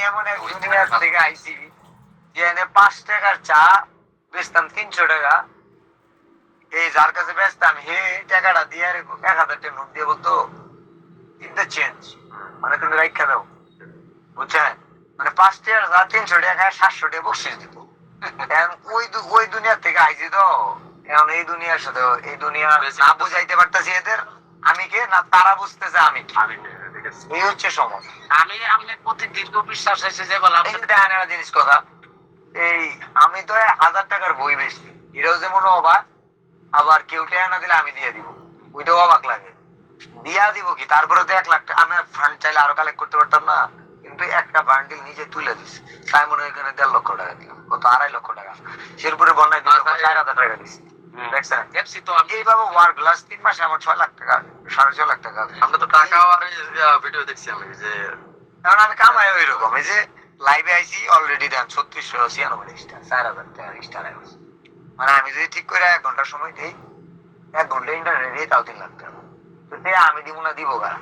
এমন এক দুনিয়ার থেকে আইছি যে এনে 5 টাকার চা বেচতাম 300 টাকা। এই যার কাছে বেচতাম হে টাকাটা দিয়ে 1000 টাকা নোট দিয়ে বলতো ইন চেঞ্জ, মানে তুমি রাইখা দাও, বুঝছেন? মানে 5 টাকার চা 300 টাকা 700 টাকা বকশিস দিত। এখন ওই দুনিয়ার থেকে আইছি তো, এখন এই দুনিয়ার সাথে এই দুনিয়া না বুঝাইতে পারতেছি এদের আমি কে, না তারা বুঝতেছে আমি আমি এই হচ্ছে সমস্যা। আমি আপনার প্রতি দীর্ঘ বিশ্বাস হয়েছে যে বললাম এই দেখেন একটা জিনিস কথা, এই আমি তো 1000 টাকার বই বেশি এটাও যেমন অবাক, আবার কেউ টাকা না দিলে আমি দিয়ে দিব, ওইটাও অবাক লাগে। দিয়া দিব কি, তারপরে তো 1 লাখ টাকা আমি ফান্ড চাইলে আরো কালেক্ট করতে পারতাম না, কিন্তু একটা বান্ডিল নিজে তুলে দিস, তাই মনে হয় এখানে 1.5 লক্ষ টাকা দিলাম, কত 2.5 লক্ষ টাকা, শেরপুরে বন্যায় 4,000 টাকা দিচ্ছি, দেখছেন? দেখছি তো আমি। এইভাবে ওয়ার্ক লাস্ট 3 মাসে আমার 6 লাখ টাকা, 6.5 লাখ টাকা। আমরা তো টাকা আর ভিডিও দেখছি আমি যে কারণ আমি কামাই ওই রকম, এই যে লাইভে আইছি অলরেডি দেন 3696 স্টার, 4,000 টাকা স্টার আছে। মানে আমি যদি ঠিক করে 1 ঘন্টা সময় দিই, 1 ঘন্টা ইন্টারনেট দিই, তাও 3 লাখ টাকা। তো আমি দিব না, দিব কারা?